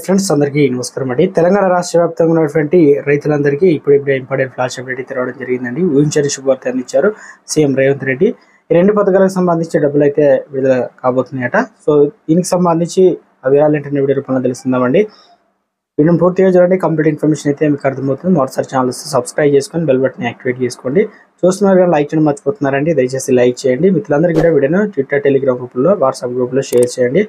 Friends అందరికీ నమస్కారం అండి. తెలంగాణ రాష్ట్ర వ్యాప్తంగా ఉన్నటువంటి రైతులందరికీ ఇప్పుడే ఇంపార్టెంట్ ఫ్లాష్ అప్డేట్ తెరవడం జరిగిందండి. ఊహించని శుభవార్త ఇచ్చారు సీఎం రేవంత్ రెడ్డి. ఈ రెండు పథకాలకు సంబంధించి డబ్బులు అయితే విడుదల కాబోతున్నాయట. సో దీనికి సంబంధించి ఆ వివరాలు ఏంటనే వీడియో రూపంలో తెలుస్తుందామండి. వీడియో పూర్తిగా చూడండి. కంప్లీట్ ఇన్ఫర్మేషన్ అయితే మీకు అర్థమవుతుంది. మొదటిసారి ఛానల్ సబ్స్క్రైబ్ చేసుకొని బెల్ బటన్ యాక్టివేట్ చేసుకోండి. చూస్తున్నారు కానీ లైక్ చేయడం మర్చిపోతున్నారండి. దయచేసి లైక్ చేయండి. మిత్రులందరికీ కూడా వీడియోను ట్విట్టర్, టెలిగ్రామ్ గ్రూపుల్లో, వాట్సాప్ గ్రూపులో షేర్ చేయండి.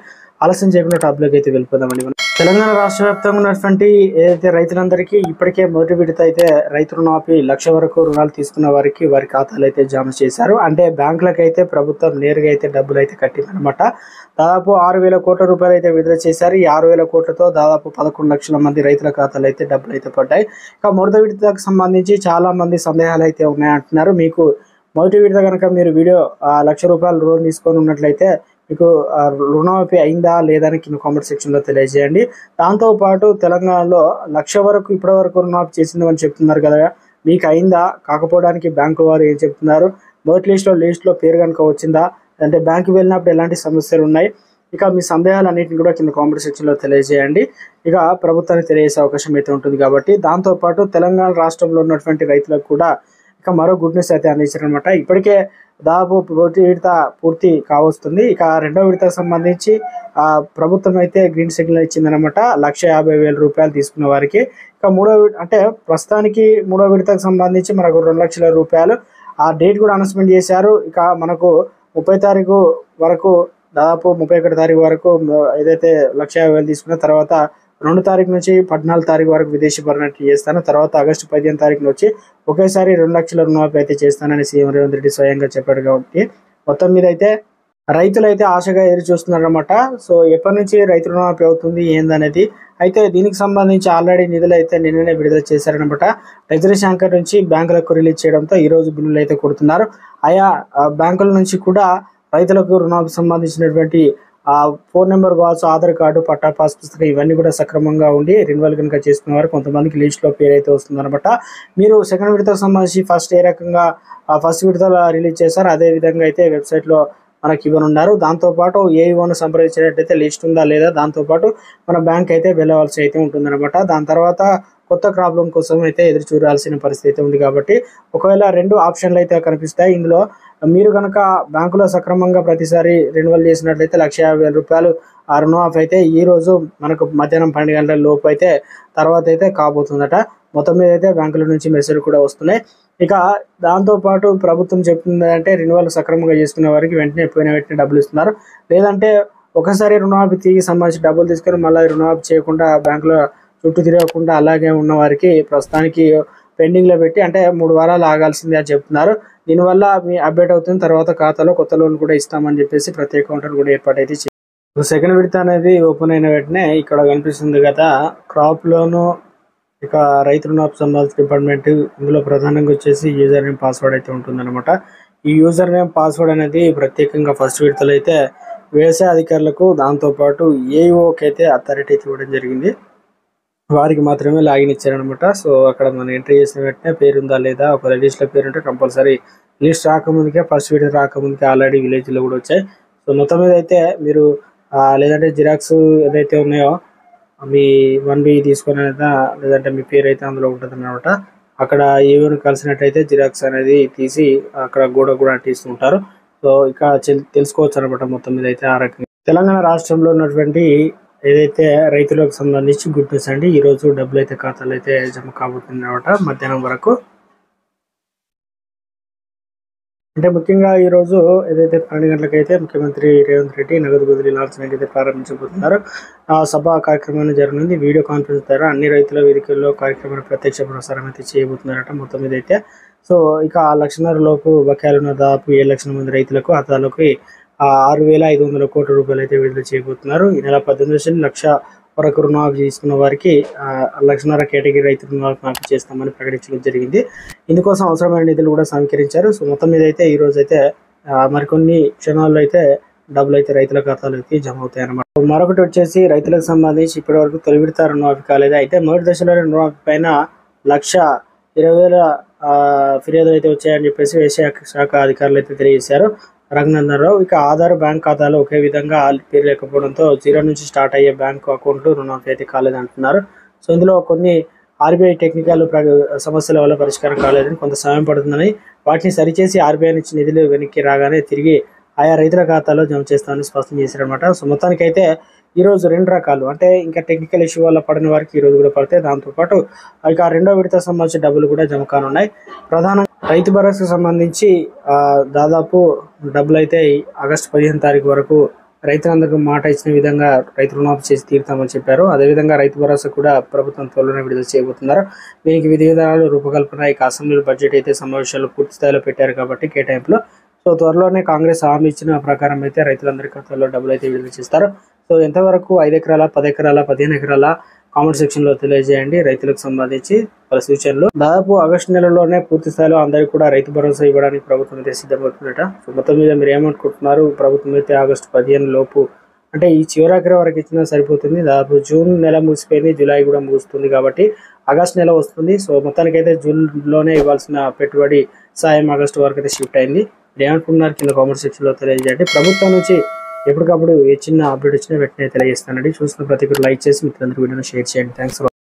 ఆలస్యం చేయకుండా టాప్లోకి అయితే వెళ్ళిపోదామండి. తెలంగాణ రాష్ట్ర వ్యాప్తంగా ఉన్నటువంటి ఏదైతే రైతులందరికీ ఇప్పటికే మొదటి విడత అయితే రైతు రుణమాఫీ 1,00,000 వరకు రుణాలు తీసుకున్న వారికి వారి ఖాతాలు అయితే జమ చేశారు. అంటే బ్యాంకులకు అయితే ప్రభుత్వం నేరుగా అయితే డబ్బులు అయితే కట్టిందనమాట. దాదాపు 6,000 కోట్ల రూపాయలు అయితే విడుదల చేశారు. ఈ 6,000 కోట్లతో దాదాపు 11 లక్షల మంది రైతుల ఖాతాలు అయితే డబ్బులు అయితే పడ్డాయి. ఇక మొదటి విడతకు సంబంధించి చాలా మంది సందేహాలు అయితే ఉన్నాయంటున్నారు. మీకు మొదటి విడత కనుక మీరు వీడియో 1,00,000 రూపాయలు రుణం తీసుకొని ఉన్నట్లయితే మీకు రుణమాఫీ అయిందా లేదా అని కింద కామెంట్ సెక్షన్లో తెలియజేయండి. దాంతోపాటు తెలంగాణలో 1,00,000 వరకు ఇప్పటి వరకు రుణమాఫీ చేసిందని చెప్తున్నారు కదా, మీకు అయిందా? కాకపోవడానికి బ్యాంకు వారు ఏం చెప్తున్నారు? మొదటి లిస్ట్లో పేరు కనుక వచ్చిందా? అంటే బ్యాంకు వెళ్ళినప్పుడు ఎలాంటి సమస్యలు ఉన్నాయి? ఇక మీ సందేహాలు అన్నింటిని కూడా కింద కామెంట్ సెక్షన్లో తెలియజేయండి. ఇక ప్రభుత్వానికి తెలియజేసే అవకాశం అయితే ఉంటుంది కాబట్టి. దాంతోపాటు తెలంగాణ రాష్ట్రంలో ఉన్నటువంటి రైతులకు కూడా ఇక మరో గుడ్ న్యూస్ అయితే అందించారనమాట. ఇప్పటికే దాదాపు మొదటి విడత పూర్తి కావస్తుంది. ఇక రెండో విడతకు సంబంధించి ప్రభుత్వం అయితే గ్రీన్ సిగ్నల్ ఇచ్చిందనమాట. 1,50,000 రూపాయలు తీసుకున్న వారికి. ఇక అంటే ప్రస్తుతానికి మూడో విడతకు సంబంధించి మనకు 2,00,000 రూపాయలు ఆ డేట్ కూడా అనౌన్స్మెంట్ చేశారు. ఇక మనకు 30 తారీఖు వరకు, దాదాపు 31 తారీఖు వరకు ఏదైతే 1,50,000 తీసుకున్న తర్వాత 2 తారీఖు నుంచి 14 తారీఖు వరకు విదేశీ పర్యటన చేస్తాను. తర్వాత ఆగస్టు 15 తారీఖున వచ్చి ఒకేసారి 2,00,000 రుణమాఫీ అయితే చేస్తానని సీఎం రేవంత్ రెడ్డి స్వయంగా చెప్పాడు. కాబట్టి మొత్తం మీద అయితే రైతులు అయితే ఆశగా ఎదురు చూస్తున్నారన్నమాట. సో ఎప్పటి నుంచి రైతు రుణమాఫీ అవుతుంది ఏందనేది అయితే దీనికి సంబంధించి ఆల్రెడీ నిధులు అయితే నిన్ననే విడుదల చేశారనమాట. ట్రెజరీ శాఖ నుంచి బ్యాంకులకు రిలీజ్ చేయడంతో ఈ రోజు బిల్లులు అయితే కొడుతున్నారు. ఆయా బ్యాంకుల నుంచి కూడా రైతులకు రుణాలకు సంబంధించినటువంటి ఫోన్ నెంబర్ కావచ్చు, ఆధార్ కార్డు, పట్టా, పాస్ పుస్తకం ఇవన్నీ కూడా సక్రమంగా ఉండి రెన్యువల్ కనుక చేసుకున్న వారు కొంతమందికి లిస్ట్లో పేరు అయితే వస్తుందన్నమాట. మీరు సెకండ్ విడతకు సంబంధించి ఫస్ట్ ఏ రకంగా ఫస్ట్ విడతలో రిలీజ్ చేశారు అదే విధంగా అయితే వెబ్సైట్లో మనకి ఇవ్వనున్నారు. దాంతోపాటు ఏఈఓను సంప్రదించినట్టయితే లిస్ట్ ఉందా లేదా, దాంతోపాటు మన బ్యాంక్ అయితే వెళ్ళవలసి అయితే ఉంటుందన్నమాట. దాని తర్వాత కొత్త క్రాప్ లోన్ కోసం అయితే ఎదురు చూడాల్సిన పరిస్థితి అయితే ఉంది. కాబట్టి ఒకవేళ 2 ఆప్షన్లు అయితే కనిపిస్తాయి. ఇందులో మీరు కనుక బ్యాంకులో సక్రమంగా ప్రతిసారి రెన్యువల్ చేసినట్లయితే 1,50,000 రూపాయలు ఆ రుణమాఫీ అయితే ఈ రోజు మనకు మధ్యాహ్నం 12 గంటల లోపు అయితే తర్వాత అయితే కాబోతుందట. మొత్తం మీద అయితే బ్యాంకుల నుంచి మెసేజ్ కూడా వస్తున్నాయి. ఇక దాంతోపాటు ప్రభుత్వం చెప్తుంది అంటే రెన్యువల్ సక్రమంగా చేసుకునే వారికి వెంటనే డబ్బులు ఇస్తున్నారు. లేదంటే ఒకసారి రుణమాఫీ సంబంధించి డబ్బులు తీసుకొని మళ్ళీ రుణమాఫీ చేయకుండా బ్యాంకులో చుట్టూ తిరగకుండా అలాగే ఉన్న వారికి ప్రస్తుతానికి పెండింగ్లో పెట్టి అంటే 3 వారాలు ఆగాల్సిందే అని చెప్తున్నారు. దీనివల్ల మీ అప్డేట్ అవుతుంది. తర్వాత ఖాతాలో కొత్త లోన్ కూడా ఇస్తామని చెప్పేసి ప్రతి కౌంటర్ కూడా ఏర్పాటైతే చేయాలి. సెకండ్ విడత అనేది ఓపెన్ అయిన వెంటనే ఇక్కడ కనిపిస్తుంది కదా క్రాప్ లోను, ఇక రైతు రుణమాఫీ సంబంధించిన డిపార్ట్మెంట్. ఇందులో ప్రధానంగా వచ్చేసి యూజర్ నేమ్ పాస్వర్డ్ అయితే ఉంటుందన్నమాట. ఈ యూజర్ నేమ్ పాస్వర్డ్ అనేది ప్రత్యేకంగా ఫస్ట్ విడతలో అయితే వ్యవసాయ అధికారులకు, దాంతోపాటు ఏఈఓకి అయితే అథారిటీ ఇవ్వడం జరిగింది. వారికి మాత్రమే లాగిన్ ఇచ్చారనమాట. సో అక్కడ మనం ఎంట్రీ చేసిన వెంటనే పేరు ఉందా లేదా, ఒక లిస్ట్లో పేరు ఉంటే కంపల్సరీ లిస్ట్ రాకముందుకే ఫస్ట్ విడత రాకముందుకే ఆల్రెడీ విలేజ్లో కూడా వచ్చాయి. సో మొత్తం మీద అయితే మీరు లేదంటే జిరాక్స్ ఏదైతే ఉన్నాయో మీ 1B తీసుకొని లేదంటే మీ పేరు అయితే అందులో ఉంటుంది అనమాట. అక్కడ ఏమైనా కలిసినట్టయితే జిరాక్స్ అనేది తీసి అక్కడ కూడా అంటిస్తుంటారు. సో ఇక తెలుసుకోవచ్చు అనమాట. మొత్తం మీద అయితే ఆ రకంగా తెలంగాణ రాష్ట్రంలో ఉన్నటువంటి ఏదైతే రైతులకు సంబంధించి గుడ్ న్యూస్ అండి. ఈరోజు డబ్బులు అయితే ఖాతాలు అయితే జమ కాబోతుంది అనమాట మధ్యాహ్నం వరకు. అంటే ముఖ్యంగా ఈరోజు ఏదైతే 12 గంటలకైతే ముఖ్యమంత్రి రేవంత్ రెడ్డి నగదు బదిలీ లాంఛనంగా అయితే ప్రారంభించబోతున్నారు. ఆ సభ కార్యక్రమాన్ని జరగనుంది. వీడియో కాన్ఫరెన్స్ ద్వారా అన్ని రైతుల వేదికల్లో కార్యక్రమాన్ని ప్రత్యక్ష ప్రసారం అయితే చేయబోతున్నారట మొత్తం మీద అయితే. సో ఇక 1,00,000 లోపు బకాయిలున్న దాదాపు 7 లక్షల మంది రైతులకు ఖాతాలోకి 6,500 కోట్ల రూపాయలు అయితే విడుదల చేయబోతున్నారు. ఈ నెల 18 నుంచి 1,00,000 వరకు రుణమాఫీ తీసుకున్న వారికి 1,50,000 కేటగిరీ రైతు రుణమాఫీ చేస్తామని ప్రకటించడం జరిగింది. ఇందుకోసం అవసరమైన నిధులు కూడా సమీకరించారు. సో మొత్తం మీద అయితే ఈ రోజు అయితే మరికొన్ని క్షణాల్లో అయితే డబ్బులు అయితే రైతుల ఖాతాలోకి జమ అవుతాయి అన్నమాట. మరొకటి వచ్చేసి రైతులకు సంబంధించి ఇప్పటి వరకు తొలి విడత రుణమాఫీ కాలేదు. అయితే మొదటి దశలో రుణమాఫీ పైన 1,20,000 ఫిర్యాదులు అయితే వచ్చాయని చెప్పేసి వ్యవసాయ శాఖ అధికారులు అయితే తెలియజేశారు. రఘునందన్ రావు. ఇక ఆధార్ బ్యాంక్ ఖాతాలో ఒకే విధంగా పేరు లేకపోవడంతో 0 నుంచి స్టార్ట్ అయ్యే బ్యాంకు అకౌంట్లు రుణమాఫీ అయితే కాలేదంటున్నారు. సో ఇందులో కొన్ని ఆర్బీఐ టెక్నికల్ సమస్యల వల్ల పరిష్కారం కాలేదని, కొంత సమయం పడుతుందని, వాటిని సరిచేసి ఆర్బీఐ నుంచి నిధులు వెనక్కి రాగానే తిరిగి ఆయా రైతుల ఖాతాలో జమ చేస్తామని స్పష్టం చేశారనమాట. సో మొత్తానికైతే ఈరోజు 2 రకాలు, అంటే ఇంకా టెక్నికల్ ఇష్యూ వల్ల పడిన వారికి ఈరోజు కూడా పడతాయి. దాంతోపాటు ఇక 2వ విడత సంబంధించిన డబ్బులు కూడా జమ కానున్నాయి. ప్రధానంగా రైతు భరోసాకు సంబంధించి దాదాపు డబ్బులు అయితే ఆగస్టు 15 తారీఖు వరకు రైతులందరికీ మాట ఇచ్చిన విధంగా రైతు రుణమాఫీ చేసి తీరుతామని చెప్పారు. అదేవిధంగా రైతు భరోసా కూడా ప్రభుత్వం త్వరలోనే విడుదల చేయబోతున్నారు. దీనికి విధి విధానాలు రూపకల్పన ఇక అసెంబ్లీలో బడ్జెట్ అయితే సమావేశాలు పూర్తి స్థాయిలో పెట్టారు కాబట్టి కేటాయింపులో. సో త్వరలోనే కాంగ్రెస్ హామీ ఇచ్చిన ప్రకారం అయితే రైతులందరి ఖాతాల్లో డబ్బులు అయితే విడుదల చేస్తారు. సో ఎంతవరకు 5 ఎకరాల, 10 ఎకరాల, 15 ఎకరాల కామెంట్ సెక్షన్లో తెలియజేయండి. రైతులకు సంబంధించి వాళ్ళ సూచనలు. దాదాపు ఆగస్టు నెలలోనే పూర్తి స్థాయిలో అందరికీ కూడా రైతు భరోసా ఇవ్వడానికి ప్రభుత్వం అయితే సిద్ధమవుతుందట. సో మొత్తం మీద మీరు ఏమనుకుంటున్నారు? ప్రభుత్వం అయితే ఆగస్టు 15 లోపు, అంటే ఈ చివరాఖరి వరకు ఇచ్చినా సరిపోతుంది. దాదాపు జూన్ నెల ముగిసిపోయింది, జూలై కూడా ముగుస్తుంది కాబట్టి ఆగస్టు నెల వస్తుంది. సో మొత్తానికైతే జూన్లోనే ఇవ్వాల్సిన పెట్టుబడి సాయం ఆగస్టు వరకు అయితే షిఫ్ట్ అయింది. మీరు ఏమనుకుంటున్నారు? కింద కామెంట్ సెక్షన్లో తెలియజేయండి. ప్రభుత్వం నుంచి ఎప్పటికప్పుడు ఏ చిన్న అప్డేట్ వచ్చినా వెంటనే తెలియజేస్తానండి. చూసిన ప్రతి ఒక్కరు లైక్ చేసి మిత్రులందరూ వీడియోని షేర్ చేయండి. థ్యాంక్స్.